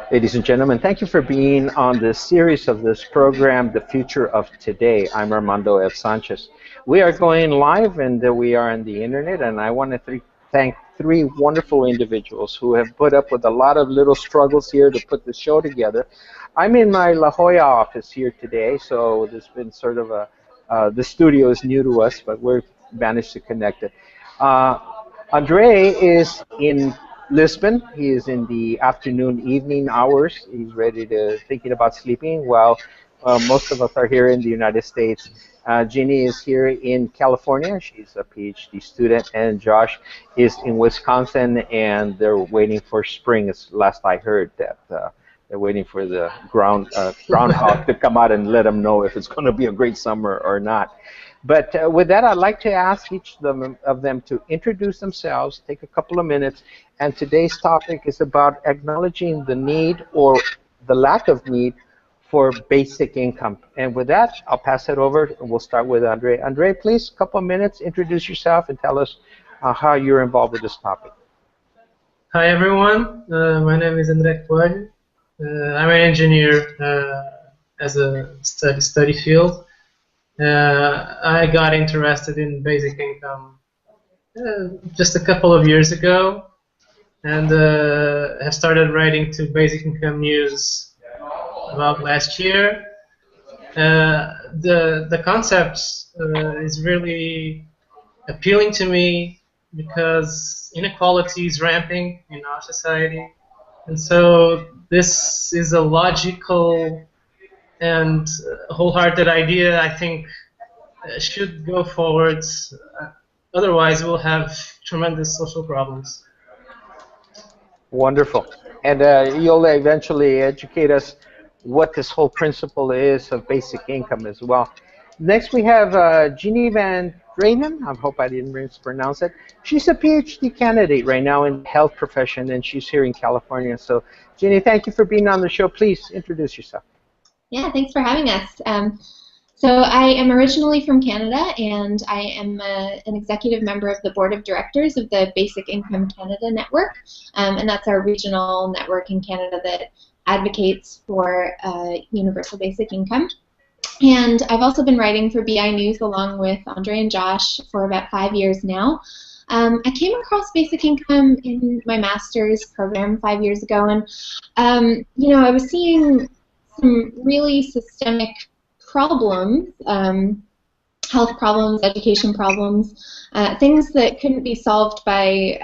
Ladies and gentlemen, thank you for being on this series of this program, The Future of Today. I'm Armando F. Sanchez. We are going live and we are on the internet, and I want to thank three wonderful individuals who have put up with a lot of little struggles here to put the show together. I'm in my La Jolla office here today, so there's been sort of the studio is new to us, but we've managed to connect it. Uh, Andre is in Lisbon. He is in the afternoon, evening hours. He's ready to thinking about sleeping. While most of us are here in the United States. Ginny is here in California. She's a PhD student, and Josh is in Wisconsin, and they're waiting for spring. As last I heard that they're waiting for the groundhog to come out and let them know if it's going to be a great summer or not. But with that, I'd like to ask each of them to introduce themselves, take a couple of minutes, and today's topic is about acknowledging the need or the lack of need for basic income. And with that, I'll pass it over, and we'll start with Andre. Andre, please, a couple of minutes, introduce yourself and tell us how you're involved with this topic. Hi, everyone. My name is Andre Coelho. I'm an engineer as a study field. I got interested in basic income just a couple of years ago, and have started writing to Basic Income News about last year. The concept is really appealing to me because inequality is ramping in our society, and so this is a logical and wholehearted idea. I think should go forward. Otherwise, we'll have tremendous social problems. Wonderful. And you'll eventually educate us what this whole principle is of basic income as well. Next, we have Jeannie Van Drenen. I hope I didn't mispronounce it. She's a PhD candidate right now in the health profession, and she's here in California. So, Jeannie, thank you for being on the show. Please introduce yourself. Yeah, thanks for having us. So I am originally from Canada, and I am an executive member of the board of directors of the Basic Income Canada Network, and that's our regional network in Canada that advocates for universal basic income. And I've also been writing for BI News along with Andre and Josh for about 5 years now. I came across basic income in my master's program 5 years ago, and you know, I was seeing some really systemic problems, health problems, education problems, things that couldn't be solved by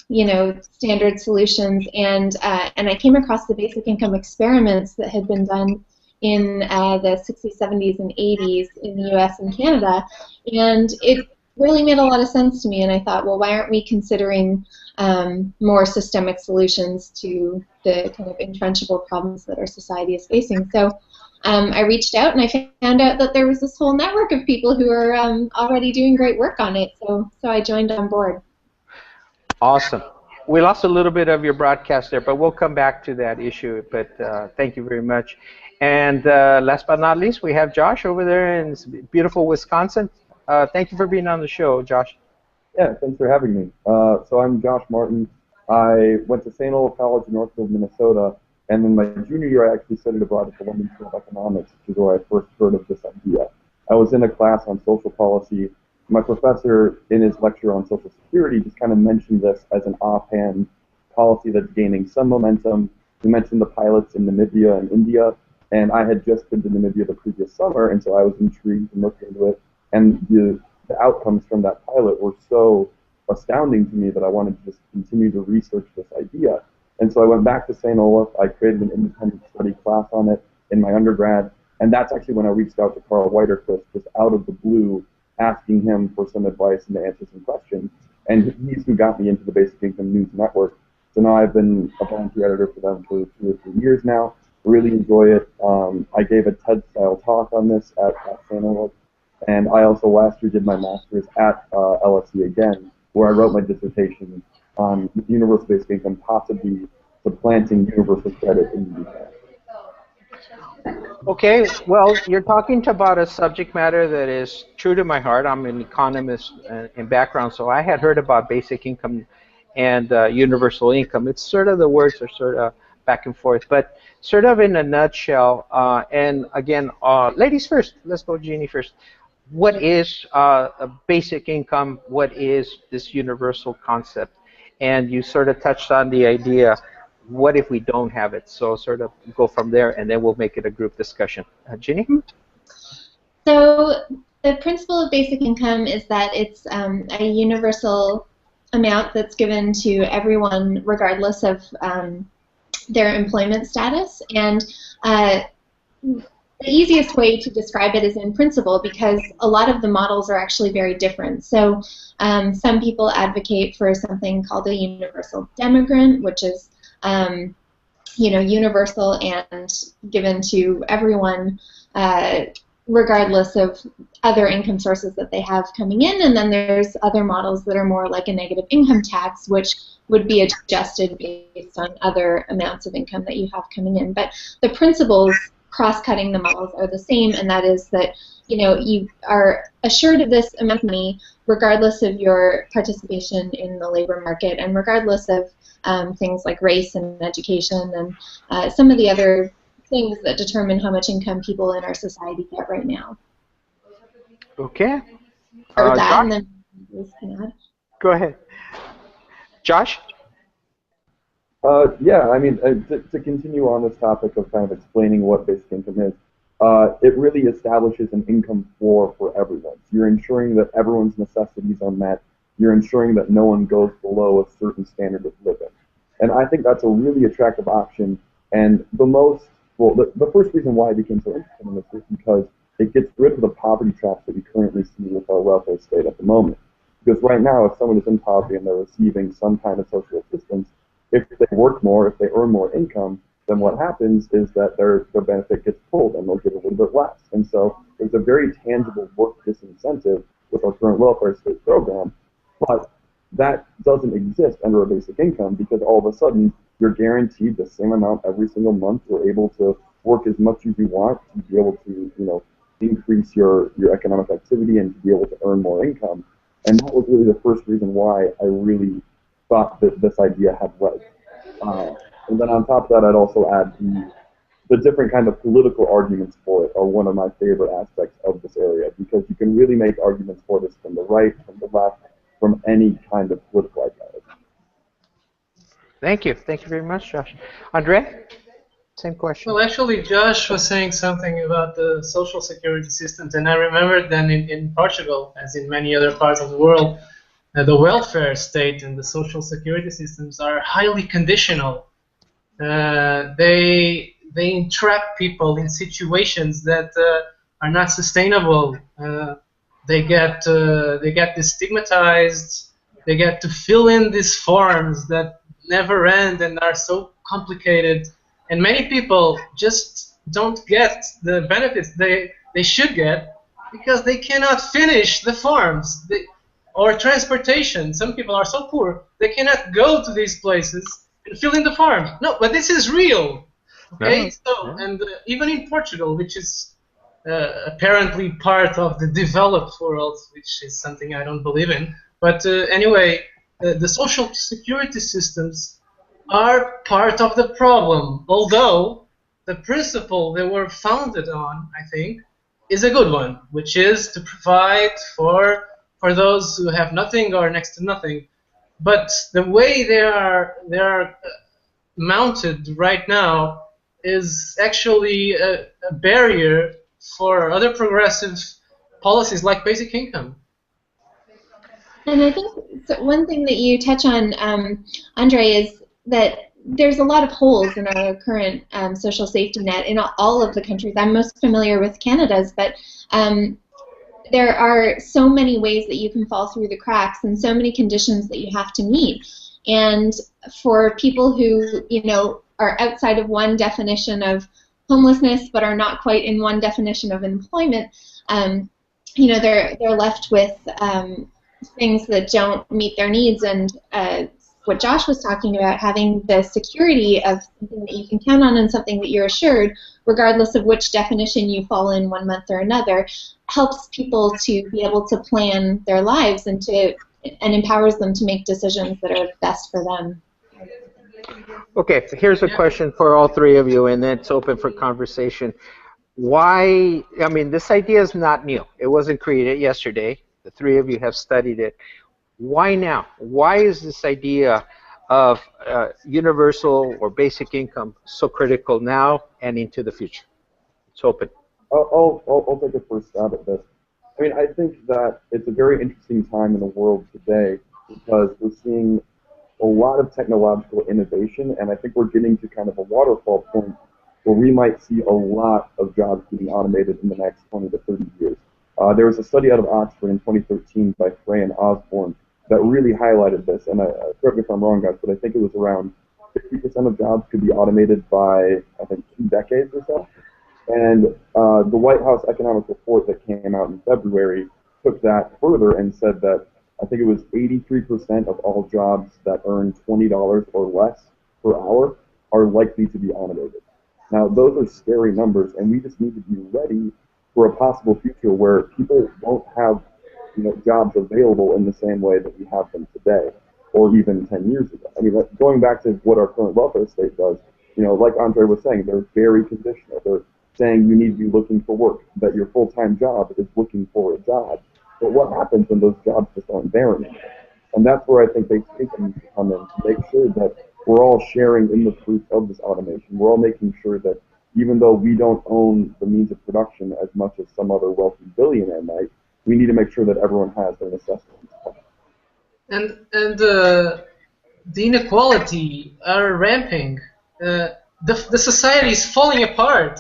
you know, standard solutions, and I came across the basic income experiments that had been done in the 60s, 70s, and 80s in the U.S. and Canada, and it really made a lot of sense to me, and I thought, well, why aren't we considering more systemic solutions to the kind of entrenchable problems that our society is facing? So I reached out, and I found out that there was this whole network of people who are already doing great work on it, so I joined on board. Awesome. We lost a little bit of your broadcast there, but we'll come back to that issue, but thank you very much. And last but not least, we have Josh over there in beautiful Wisconsin. Thank you for being on the show, Josh. Yeah, thanks for having me. So I'm Josh Martin. I went to St. Olaf College in Northfield, Minnesota, and in my junior year I actually studied abroad at the London School of Economics, which is where I first heard of this idea. I was in a class on social policy. My professor, in his lecture on Social Security, just kind of mentioned this as an offhand policy that's gaining some momentum. He mentioned the pilots in Namibia and India, and I had just been to Namibia the previous summer, and so I was intrigued and looked into it. And the outcomes from that pilot were so astounding to me that I wanted to just continue to research this idea. And so I went back to St. Olaf. I created an independent study class on it in my undergrad, and that's actually when I reached out to Carl Widerquist, just out of the blue, asking him for some advice and to answer some questions. And he's who got me into the Basic Income News Network. So now I've been a volunteer editor for them for 2 or 3 years now. Really enjoy it. I gave a TED-style talk on this at St. Olaf. And I also last year did my master's at LSE again, where I wrote my dissertation on universal basic income possibly supplanting universal credit in the UK. Okay, well, you're talking about a subject matter that is true to my heart. I'm an economist in background, so I had heard about basic income and universal income. It's sort of, the words are sort of back and forth. But sort of in a nutshell, and again, ladies first. Let's go, Jeannie first. What is a basic income? What is this universal concept? And you sort of touched on the idea, what if we don't have it? So sort of go from there, and then we'll make it a group discussion. Jeannie? So the principle of basic income is that it's a universal amount that's given to everyone regardless of their employment status. And the easiest way to describe it is in principle, because a lot of the models are actually very different. So some people advocate for something called a universal demigrant, which is universal and given to everyone regardless of other income sources that they have coming in. And then there's other models that are more like a negative income tax, which would be adjusted based on other amounts of income that you have coming in. But the principles cross-cutting the models are the same, and that is that you are assured of this amount of money regardless of your participation in the labor market and regardless of things like race and education and some of the other things that determine how much income people in our society get right now. Okay. Or that, Josh? and then Liz can add. Go ahead. Josh? Yeah, I mean, to continue on this topic of kind of explaining what basic income is, it really establishes an income floor for everyone. So you're ensuring that everyone's necessities are met. You're ensuring that no one goes below a certain standard of living. And I think that's a really attractive option. And the first reason why I became so interested in this is because it gets rid of the poverty traps that we currently see with our welfare state at the moment. Because right now, if someone is in poverty and they're receiving some kind of social assistance, if they work more, if they earn more income, then what happens is that their benefit gets pulled and they'll get a little bit less. And so there's a very tangible work disincentive with our current welfare state program, but that doesn't exist under a basic income because all of a sudden you're guaranteed the same amount every single month. You're able to work as much as you want to be able to, increase your economic activity and to be able to earn more income. And that was really the first reason why I really thought that this idea had legs. And then on top of that, I'd also add the different kind of political arguments for it are one of my favorite aspects of this area, because you can really make arguments for this from the right, from the left, from any kind of political ideology. Thank you. Thank you very much, Josh. Andre? Same question. Well, actually, Josh was saying something about the social security systems, and I remembered that in Portugal, as in many other parts of the world, the welfare state and the social security systems are highly conditional. They entrap people in situations that are not sustainable. They get destigmatized. They get to fill in these forms that never end and are so complicated. And many people just don't get the benefits they should get because they cannot finish the forms. Or transportation. Some people are so poor they cannot go to these places and fill in the forms. No, but this is real. Okay, and even in Portugal, which is apparently part of the developed world, which is something I don't believe in. But anyway, the social security systems are part of the problem. Although the principle they were founded on, I think, is a good one, which is to provide for those who have nothing or next to nothing. But the way they are mounted right now is actually a barrier for other progressive policies like basic income. And I think one thing that you touch on, Andre, is that there's a lot of holes in our current social safety net in all of the countries. I'm most familiar with Canada's, but there are so many ways that you can fall through the cracks and so many conditions that you have to meet. And for people who, are outside of one definition of homelessness but are not quite in one definition of employment, they're left with things that don't meet their needs. And what Josh was talking about, having the security of something that you can count on and something that you're assured, regardless of which definition you fall in one month or another, helps people to be able to plan their lives and empowers them to make decisions that are best for them. Okay, here's a question for all three of you, and it's open for conversation. Why, I mean, this idea is not new. It wasn't created yesterday. The three of you have studied it. Why now? Why is this idea of universal or basic income so critical now and into the future? It's open. I'll take a first stab at this. I mean, I think that it's a very interesting time in the world today because we're seeing a lot of technological innovation, and I think we're getting to kind of a waterfall point where we might see a lot of jobs to be automated in the next 20 to 30 years. There was a study out of Oxford in 2013 by Frey and Osborne that really highlighted this, and correct me if I'm wrong, guys, but I think it was around 50% of jobs could be automated by, I think, 2 decades or so. And the White House economic report that came out in February took that further and said that I think it was 83% of all jobs that earn $20 or less per hour are likely to be automated. Now, those are scary numbers, and we just need to be ready for a possible future where people won't have jobs available in the same way that we have them today, or even 10 years ago. I mean, going back to what our current welfare state does, like Andre was saying, they're very conditional. They're saying you need to be looking for work, that your full-time job is looking for a job. But what happens when those jobs just aren't there anymore? And that's where I think they need to come in to make sure that we're all sharing in the fruits of this automation. We're all making sure that even though we don't own the means of production as much as some other wealthy billionaire might, we need to make sure that everyone has their necessities. And the inequality are ramping. The society is falling apart.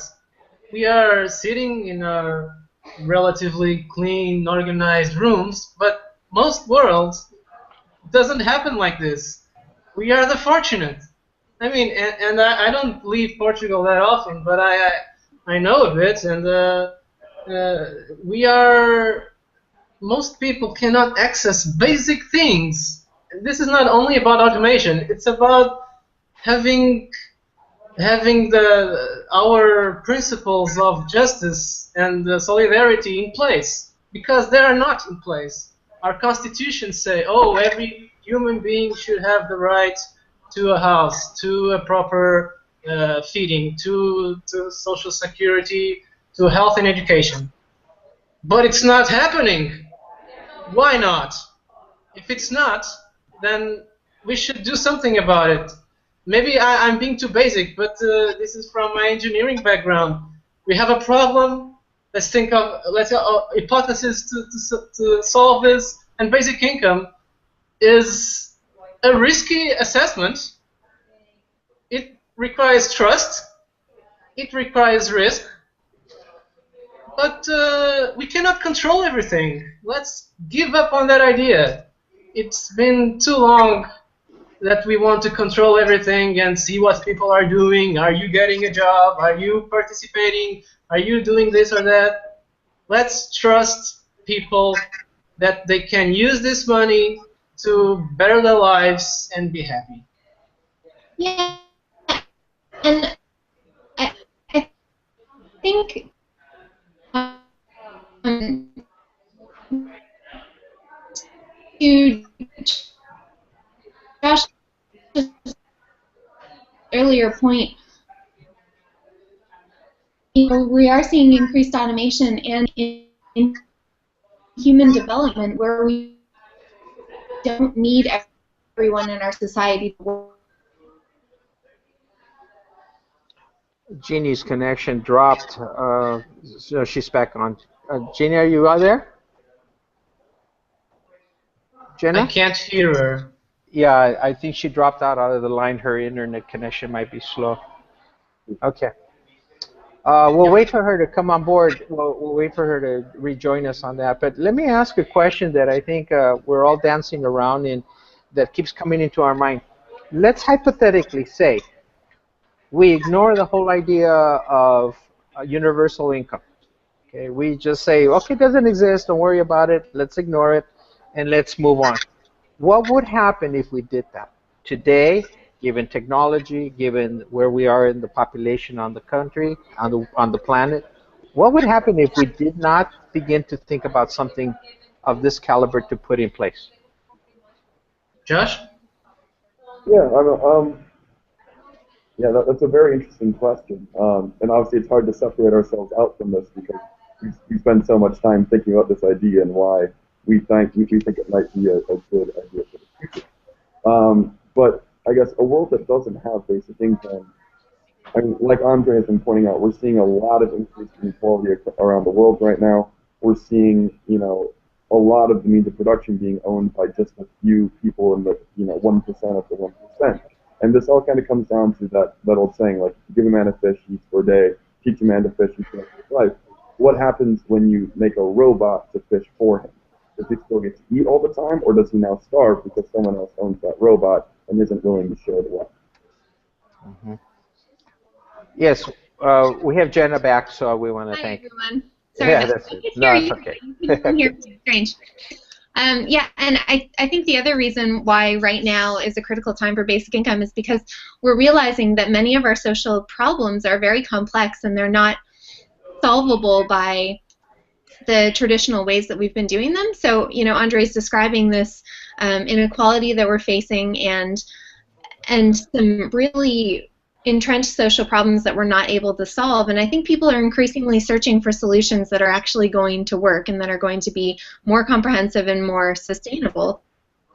We are sitting in our relatively clean, organized rooms, but most worlds doesn't happen like this. We are the fortunate. I mean, and I don't leave Portugal that often, but I know of it, and most people cannot access basic things. This is not only about automation; it's about having our principles of justice and solidarity in place, because they are not in place. Our constitutions say, oh, every human being should have the right to a house, to a proper feeding, to social security, to health and education. But it's not happening. Why not? If it's not, then we should do something about it. Maybe I'm being too basic, but this is from my engineering background. We have a problem. Let's think of hypothesis to solve this. And basic income is a risky assessment. It requires trust. It requires risk. But we cannot control everything. Let's give up on that idea. It's been too long that we want to control everything and see what people are doing. Are you getting a job? Are you participating? Are you doing this or that? Let's trust people that they can use this money to better their lives and be happy. Yeah, and I think to Josh's earlier point, we are seeing increased automation and in human development where we don't need everyone in our society to work. Jeannie's connection dropped, so she's back on. Jeannie, are you out there? Jenna? I can't hear her. Yeah, I think she dropped out of the line. Her internet connection might be slow. Okay. We'll wait for her to come on board. We'll wait for her to rejoin us on that. But let me ask a question that I think we're all dancing around in that keeps coming into our mind. Let's hypothetically say we ignore the whole idea of universal income. Okay, we just say, okay, it doesn't exist, don't worry about it, let's ignore it, and let's move on. What would happen if we did that? Today, given technology, given where we are in the population on the country, on the planet, what would happen if we did not begin to think about something of this caliber to put in place? Josh? Yeah, Yeah, that's a very interesting question. And obviously it's hard to separate ourselves out from this because we spend so much time thinking about this idea and why we think it might be a good idea for the future. But I guess a world that doesn't have basic income, I mean, like Andre has been pointing out, we're seeing a lot of increased inequality around the world right now. We're seeing, a lot of the means of production being owned by just a few people in the, 1% of the 1%. And this all kind of comes down to that old saying, like, give a man a fish, he eats for a day, teach a man to fish, he can for his life. What happens when you make a robot to fish for him? Does he still get to eat all the time, or does he now starve because someone else owns that robot and isn't willing to share the wealth? Mm-hmm. Yes, we have Jenna back, so we want to thank. Hi, everyone. Sorry, yeah, that's it. No, it's okay. You can hear me. Strange. Yeah, and I think the other reason why right now is a critical time for basic income is because we're realizing that many of our social problems are very complex and they're not solvable by the traditional ways that we've been doing them. So, Andre's describing this inequality that we're facing and some really entrenched social problems that we're not able to solve. And I think people are increasingly searching for solutions that are actually going to work and that are going to be more comprehensive and more sustainable.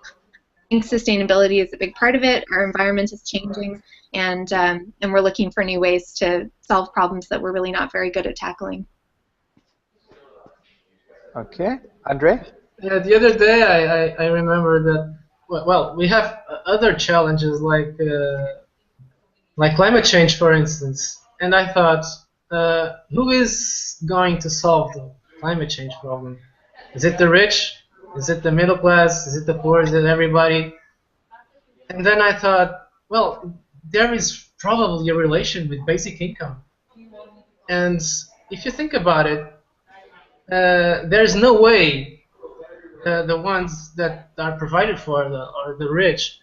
I think sustainability is a big part of it. Our environment is changing, and we're looking for new ways to solve problems that we're really not very good at tackling. Okay, Andre? Yeah, the other day I remember that, well, we have other challenges like climate change, for instance. And I thought, who is going to solve the climate change problem? Is it the rich? Is it the middle class? Is it the poor? Is it everybody? And then I thought, well, there is probably a relation with basic income. And if you think about it, there's no way the ones that are provided for, or the rich,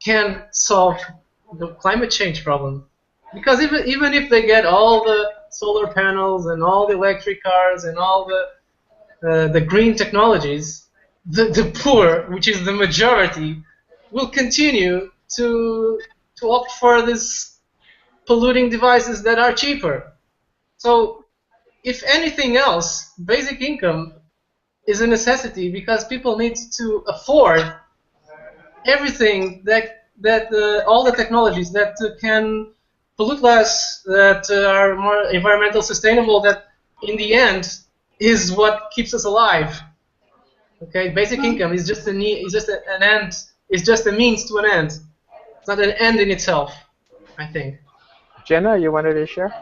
can solve the climate change problem, because even if they get all the solar panels and all the electric cars and all the green technologies, the poor, which is the majority, will continue to opt for these polluting devices that are cheaper. So, if anything else, basic income is a necessity because people need to afford everything that all the technologies that can pollute less, that are more environmental sustainable, that in the end is what keeps us alive. Okay, basic income is just an end. It's just a means to an end. It's not an end in itself, I think. Jenna, you wanted to share?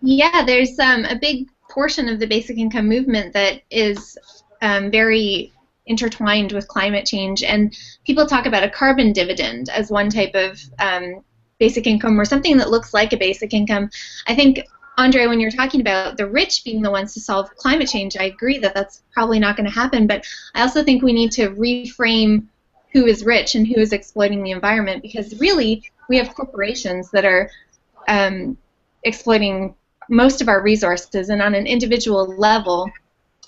Yeah, there's a big portion of the basic income movement that is very intertwined with climate change, and people talk about a carbon dividend as one type of basic income or something that looks like a basic income. I think, Andre, when you're talking about the rich being the ones to solve climate change, I agree that that's probably not going to happen, but I also think we need to reframe who is rich and who is exploiting the environment, because really we have corporations that are exploiting most of our resources, and on an individual level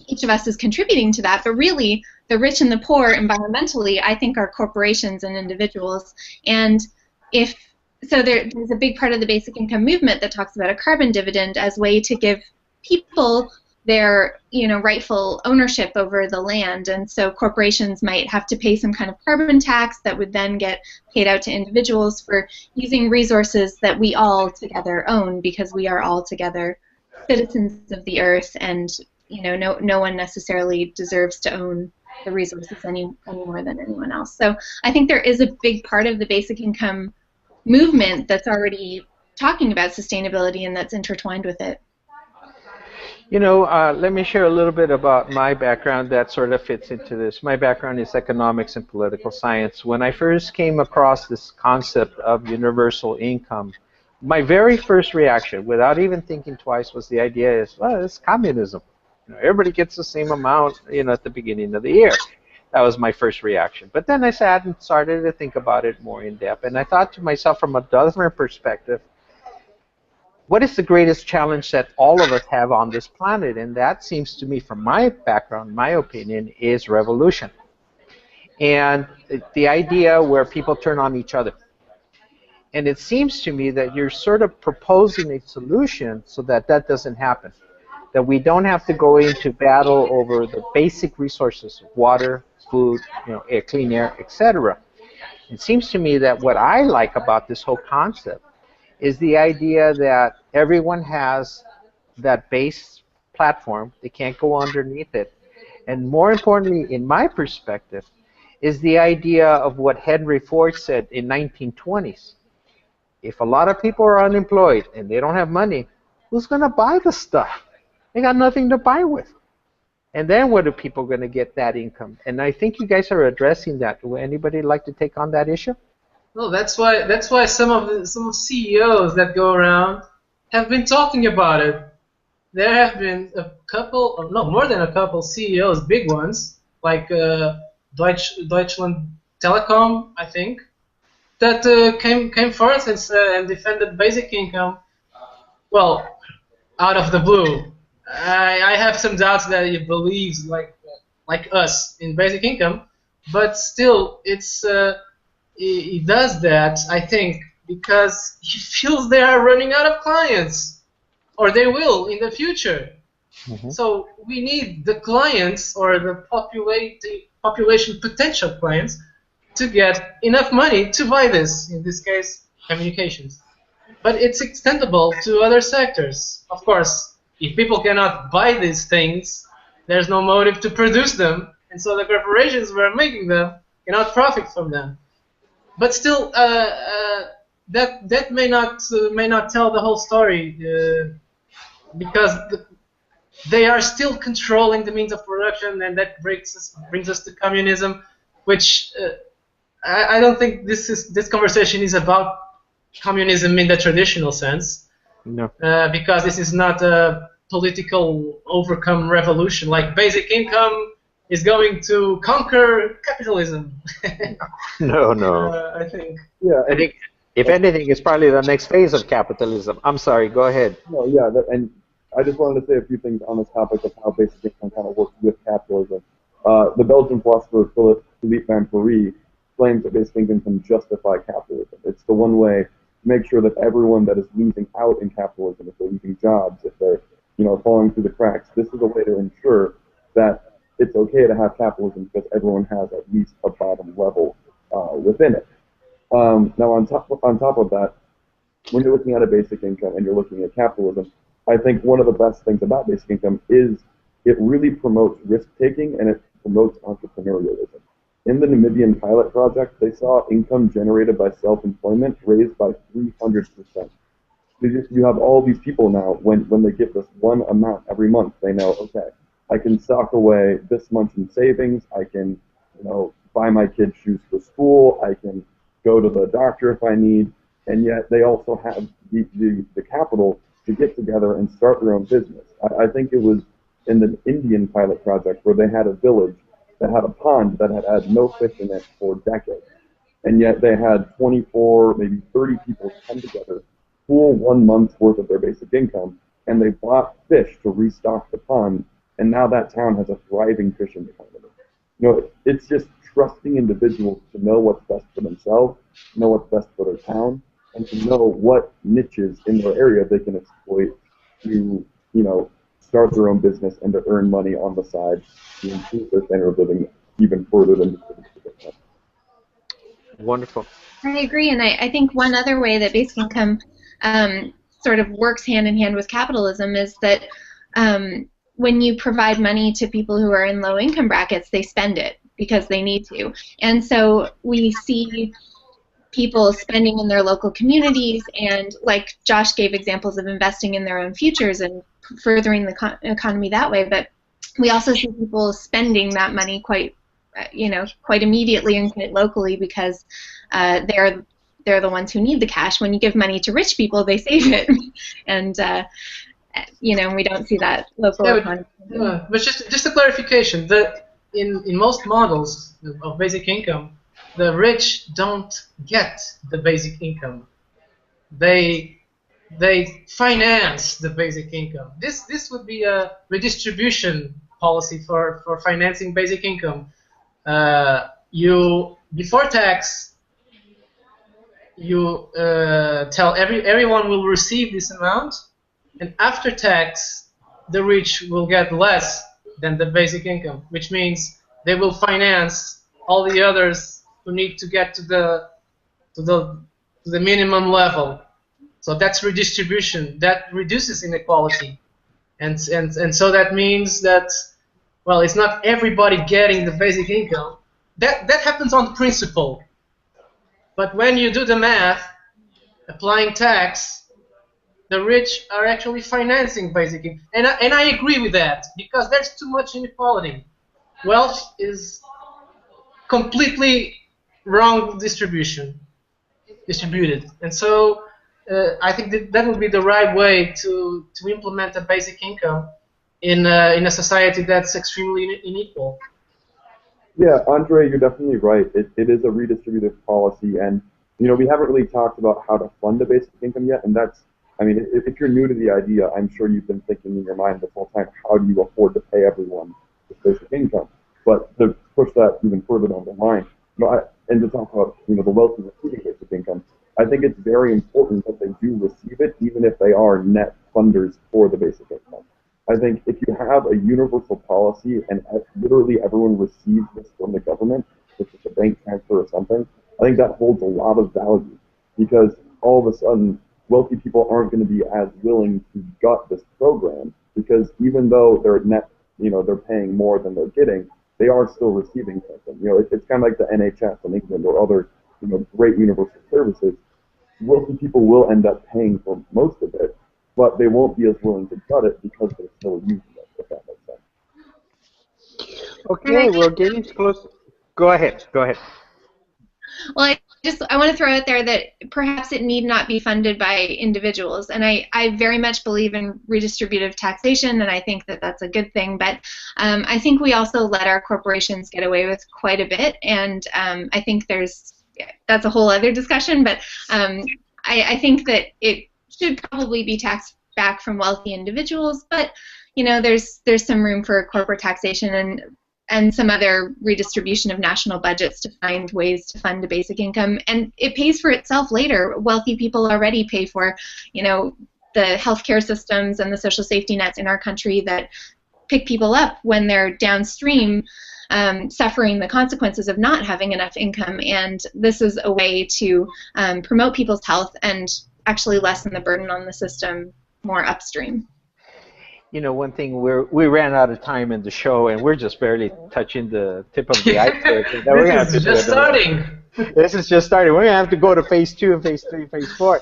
each of us is contributing to that, but really the rich and the poor environmentally, I think, are corporations and individuals. And so there's a big part of the basic income movement that talks about a carbon dividend as a way to give people their rightful ownership over the land. And so corporations might have to pay some kind of carbon tax that would then get paid out to individuals for using resources that we all together own, because we are all together citizens of the earth, and no one necessarily deserves to own the resources any more than anyone else. So I think there is a big part of the basic income movement that's already talking about sustainability and that's intertwined with it. Let me share a little bit about my background that sort of fits into this. My background is economics and political science. When I first came across this concept of universal income, my very first reaction, without even thinking twice, was the idea is, well, it's communism. Everybody gets the same amount, at the beginning of the year. That was my first reaction. But then I sat and started to think about it more in depth, and I thought to myself, from a different perspective, what is the greatest challenge that all of us have on this planet? And that seems to me, from my background, my opinion, is revolution. And the idea where people turn on each other. And it seems to me that you're sort of proposing a solution so that that doesn't happen. That we don't have to go into battle over the basic resources of water, food, air, clean air, etc. It seems to me that what I like about this whole concept is the idea that everyone has that base platform. They can't go underneath it. And more importantly, in my perspective, is the idea of what Henry Ford said in 1920s. If a lot of people are unemployed and they don't have money, who's going to buy the stuff? They got nothing to buy with. And then what are people going to get that income? And I think you guys are addressing that. Would anybody like to take on that issue? Well, that's why some of CEOs that go around have been talking about it. There have been a couple, or no, more than a couple CEOs, big ones, like Deutschland Telekom, I think, that came forth and defended basic income. Well, out of the blue. I have some doubts that he believes like us in basic income, but still, he does that, I think, because he feels they are running out of clients, or they will in the future. Mm-hmm. So we need the clients, or the population potential clients, to get enough money to buy this, in this case, communications. But it's extendable to other sectors. Of course, if people cannot buy these things, there's no motive to produce them, and so the corporations who are making them cannot profit from them. But still, that may not tell the whole story, because they are still controlling the means of production, and that brings us to communism, which I don't think this conversation is about communism in the traditional sense. No. Because this is not a political overcome revolution. Like basic income is going to conquer capitalism. No. I think. Yeah. I think, if anything, it's probably the next phase of capitalism. I'm sorry, go ahead. No, yeah, and I just wanted to say a few things on this topic of how basic income kind of works with capitalism. The Belgian philosopher Philippe Van Parijs claims that basic income can justify capitalism. It's the one way to make sure that everyone that is losing out in capitalism, if they're losing jobs, if they're falling through the cracks, this is a way to ensure that it's okay to have capitalism because everyone has at least a bottom level within it. Now, on top of that, when you're looking at a basic income and you're looking at capitalism, I think one of the best things about basic income is it really promotes risk-taking and it promotes entrepreneurialism. In the Namibian pilot project, they saw income generated by self-employment raised by 300%. You have all these people now, when they get this one amount every month, they know, okay, I can sock away this much in savings, I can buy my kids shoes for school, I can go to the doctor if I need, and yet they also have the capital to get together and start their own business. I think it was in the Indian pilot project where they had a village that had a pond that had had no fish in it for decades. And yet they had 24, maybe 30 people come together, pool 1 month's worth of their basic income, and they bought fish to restock the pond, and now that town has a thriving fishing economy. It's just trusting individuals to know what's best for themselves, know what's best for their town, and to know what niches in their area they can exploit to, start their own business and to earn money on the side to improve their standard of living even further than the Wonderful. I agree, and I think one other way that basic income sort of works hand in hand with capitalism is that when you provide money to people who are in low income brackets, they spend it because they need to. And so we see people spending in their local communities, and like Josh gave examples of investing in their own futures and furthering the economy that way, but we also see people spending that money quite immediately and quite locally because they're the ones who need the cash. When you give money to rich people, they save it, and we don't see that local economy. But just a clarification that in most models of basic income, the rich don't get the basic income. They finance the basic income. This would be a redistribution policy for financing basic income. Before tax, you tell everyone will receive this amount, and after tax, the rich will get less than the basic income, which means they will finance all the others who need to get to the minimum level. So that's redistribution. That reduces inequality, and so that means that, well, it's not everybody getting the basic income. That happens on principle. But when you do the math, applying tax, the rich are actually financing basic income. And I agree with that, because there's too much inequality. Wealth is completely wrong distributed. And so I think that would be the right way to implement a basic income in a society that's extremely unequal. Yeah, Andre, you're definitely right. It is a redistributive policy, and we haven't really talked about how to fund a basic income yet. And that's, I mean, if you're new to the idea, I'm sure you've been thinking in your mind this whole time, how do you afford to pay everyone with basic income? But to push that even further down the line, and to talk about the wealthy receiving basic income, I think it's very important that they do receive it, even if they are net funders for the basic income. I think if you have a universal policy and literally everyone receives this from the government, if it's a bank transfer or something, I think that holds a lot of value, because all of a sudden wealthy people aren't going to be as willing to gut this program, because even though they're net, they're paying more than they're getting, they are still receiving something. It's kind of like the NHS in England or other great universal services. Wealthy people will end up paying for most of it, but they won't be as willing to cut it because they're still using it, if that makes sense. Okay, we're getting close. Go ahead. Well, I want to throw out there that perhaps it need not be funded by individuals, and I very much believe in redistributive taxation, and I think that that's a good thing, but I think we also let our corporations get away with quite a bit, and I think that's a whole other discussion, but I think that it should probably be taxed back from wealthy individuals, but there's some room for corporate taxation and some other redistribution of national budgets to find ways to fund a basic income, and it pays for itself later. Wealthy people already pay for the healthcare systems and the social safety nets in our country that pick people up when they're downstream suffering the consequences of not having enough income, and this is a way to promote people's health and actually lessen the burden on the system more upstream. One thing, we ran out of time in the show, and we're just barely touching the tip of the iceberg. This is just starting. This is just starting. We're going to have to go to phase 2 and phase 3, phase 4.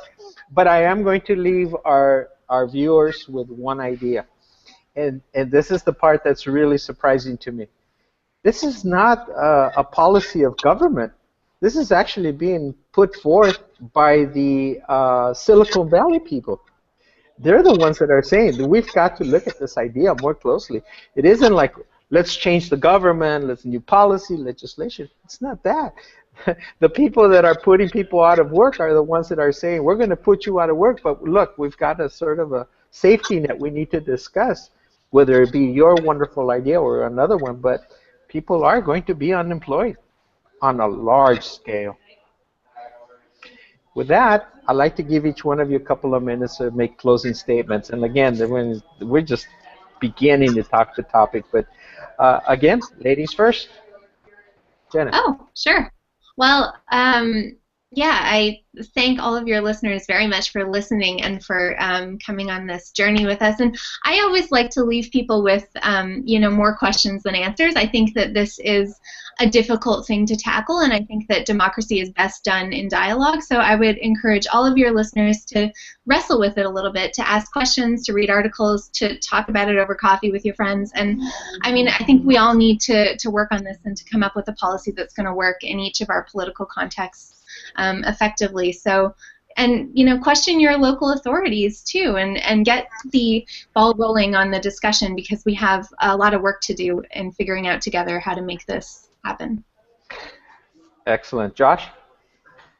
But I am going to leave our viewers with one idea. And this is the part that's really surprising to me. This is not a policy of government. This is actually being put forth by the Silicon Valley people. They're the ones that are saying that we've got to look at this idea more closely. It isn't like, let's change the government, let's new policy, legislation. It's not that. The people that are putting people out of work are the ones that are saying, we're going to put you out of work, but look, we've got a sort of a safety net we need to discuss, whether it be your wonderful idea or another one, but people are going to be unemployed on a large scale. With that, I'd like to give each one of you a couple of minutes to make closing statements. And again, we're just beginning to talk the topic. But again, ladies first. Jenna. Oh, sure. Well, yeah, I thank all of your listeners very much for listening and for coming on this journey with us. And I always like to leave people with, more questions than answers. I think that this is a difficult thing to tackle, and I think that democracy is best done in dialogue. So I would encourage all of your listeners to wrestle with it a little bit, to ask questions, to read articles, to talk about it over coffee with your friends. And I mean, I think we all need to work on this and to come up with a policy that's going to work in each of our political contexts effectively. So, and question your local authorities too, and get the ball rolling on the discussion, because we have a lot of work to do in figuring out together how to make this happen. Excellent. Josh?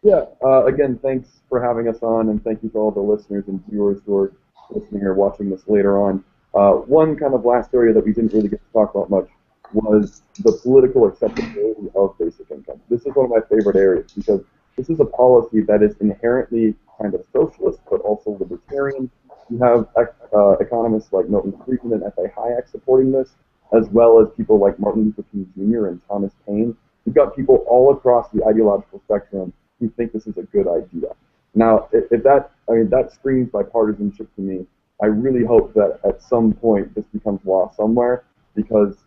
Yeah, again, thanks for having us on, and thank you to all the listeners and viewers who are listening or watching this later on. One kind of last area that we didn't really get to talk about much was the political acceptability of basic income. This is one of my favorite areas, because this is a policy that is inherently kind of socialist, but also libertarian. You have economists like Milton Friedman and F.A. Hayek supporting this, as well as people like Martin Luther King Jr. and Thomas Paine. You've got people all across the ideological spectrum who think this is a good idea. Now, if that, I mean, that screams bipartisanship to me. I really hope that at some point this becomes law somewhere, because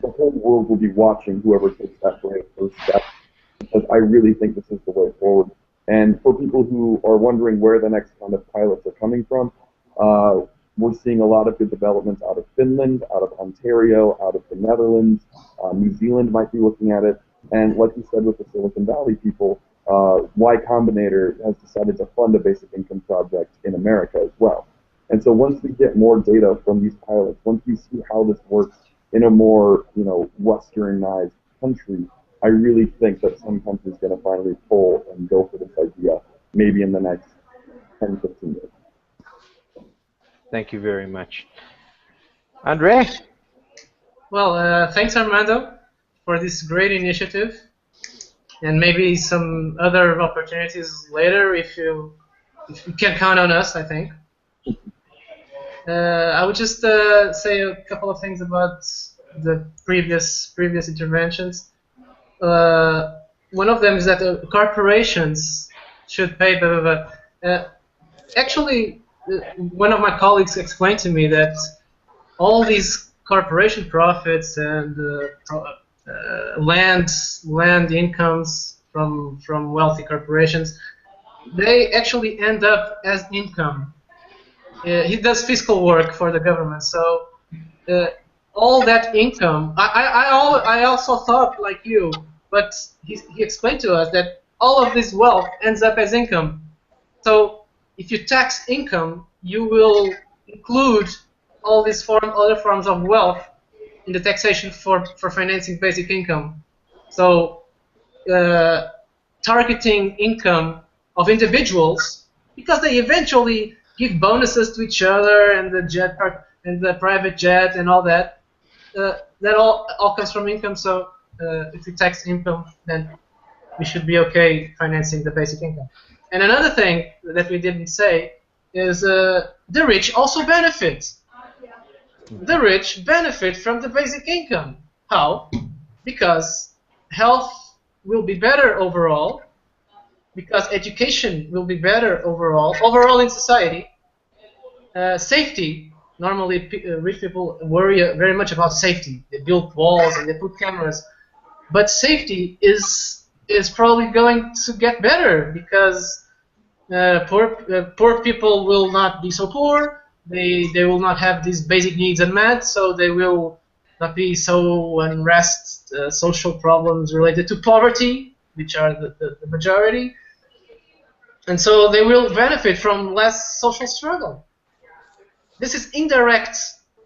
the whole world will be watching whoever takes that brave first step, because I really think this is the way forward. And for people who are wondering where the next kind of pilots are coming from, we're seeing a lot of good developments out of Finland, out of Ontario, out of the Netherlands. New Zealand might be looking at it. And like you said with the Silicon Valley people, Y Combinator has decided to fund a basic income project in America as well. And so once we get more data from these pilots, once we see how this works in a more, westernized country, I really think that some country's going to finally pull and go for this idea, maybe in the next 10, 15 years. Thank you very much. Andre? Well, thanks, Armando, for this great initiative, and maybe some other opportunities later if you can count on us, I think. I would just say a couple of things about the previous interventions. One of them is that corporations should pay blah, blah, blah. Actually, one of my colleagues explained to me that all these corporation profits and land incomes from wealthy corporations, they actually end up as income. He does fiscal work for the government, so all that income. I also thought like you, but he explained to us that all of this wealth ends up as income. So if you tax income, you will include all these other forms of wealth in the taxation for financing basic income. So targeting income of individuals, because they eventually give bonuses to each other and the private jet and all that. That all comes from income. So if we tax income, then we should be okay financing the basic income. And another thing that we didn't say is the rich also benefit. The rich benefit from the basic income. How? Because health will be better overall, because education will be better overall in society. Safety, normally rich people worry very much about safety. They build walls and they put cameras. But safety is probably going to get better, because poor people will not be so poor. They will not have these basic needs unmet, so they will not be so unrest, social problems related to poverty, which are the majority. And so they will benefit from less social struggle. This is indirect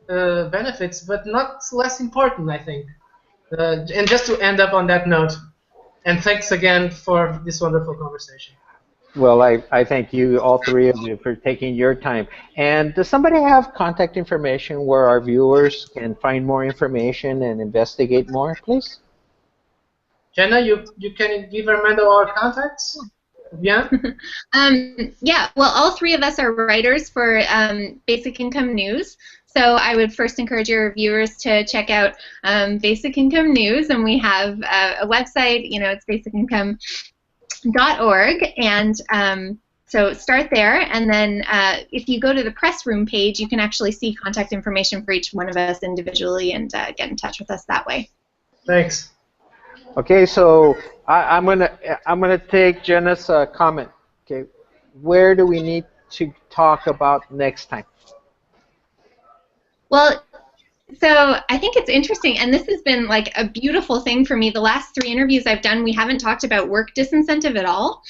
benefits, but not less important, I think. And just to end up on that note, and thanks again for this wonderful conversation. Well, I thank you, all three of you, for taking your time. And does somebody have contact information where our viewers can find more information and investigate more, please? Jenna, you can give Armando our contacts? Yeah? Yeah, well, all three of us are writers for Basic Income News. So I would first encourage your viewers to check out Basic Income News, and we have a website, it's basicincome.org, and so start there, and then if you go to the press room page, you can actually see contact information for each one of us individually and get in touch with us that way. Thanks. Okay, so I'm gonna take Jenna's comment. Okay, where do we need to talk about next time? Well, so I think it's interesting, and this has been like a beautiful thing for me. The last 3 interviews I've done, we haven't talked about work disincentive at all.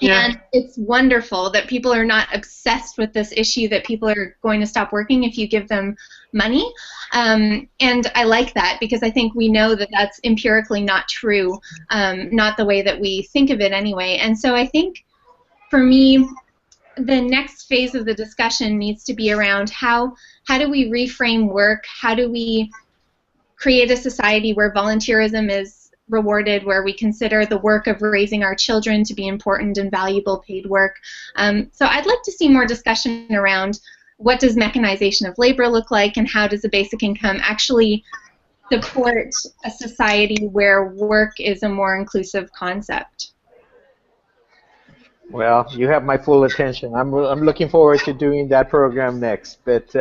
Yeah. And it's wonderful that people are not obsessed with this issue that people are going to stop working if you give them money. And I like that, because I think we know that that's empirically not true, not the way that we think of it anyway. And so I think for me, the next phase of the discussion needs to be around how do we reframe work? How do we create a society where volunteerism is rewarded, where we consider the work of raising our children to be important and valuable paid work. So I'd like to see more discussion around what does mechanization of labor look like, and how does the basic income actually support a society where work is a more inclusive concept. Well, you have my full attention. I'm looking forward to doing that program next. But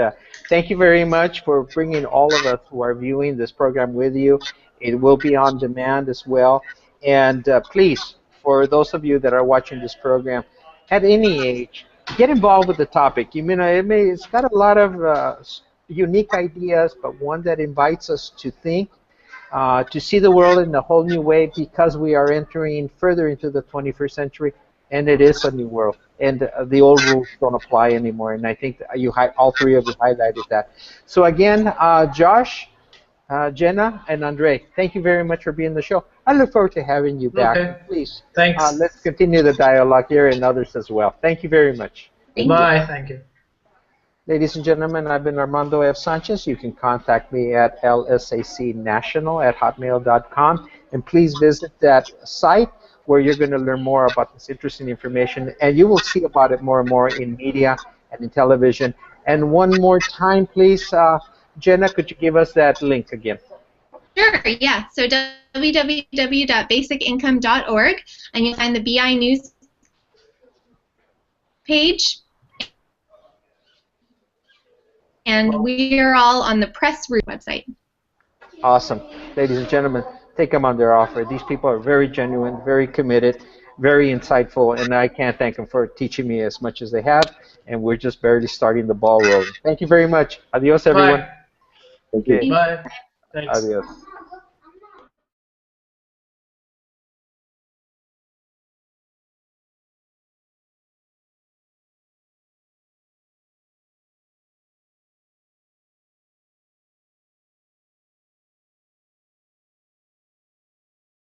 thank you very much for bringing all of us who are viewing this program with you. It will be on demand as well. And please, for those of you that are watching this program, at any age, get involved with the topic. It's got a lot of unique ideas, but one that invites us to think, to see the world in a whole new way, because we are entering further into the 21st century. And it is a new world, and the old rules don't apply anymore. And I think that all three of you highlighted that. So again, Josh, Jenna, and Andre, thank you very much for being on the show. I look forward to having you back. Okay. Please, Thanks. let's continue the dialogue here and others as well. Thank you very much. Bye. Thank you. Ladies and gentlemen, I've been Armando F. Sanchez. You can contact me at lsacnational@hotmail.com, and please visit that site where you're going to learn more about this interesting information, and you will see about it more and more in media and in television. And one more time, please, Jenna, could you give us that link again? Sure, yeah. So www.basicincome.org, and you'll find the BI News page. And we are all on the Press Root website. Awesome. Ladies and gentlemen, take them on their offer. These people are very genuine, very committed, very insightful, and I can't thank them for teaching me as much as they have, and we're just barely starting the ball rolling. Thank you very much. Adios, everyone. Bye. Thank you. Okay. Bye. Thanks. Adios.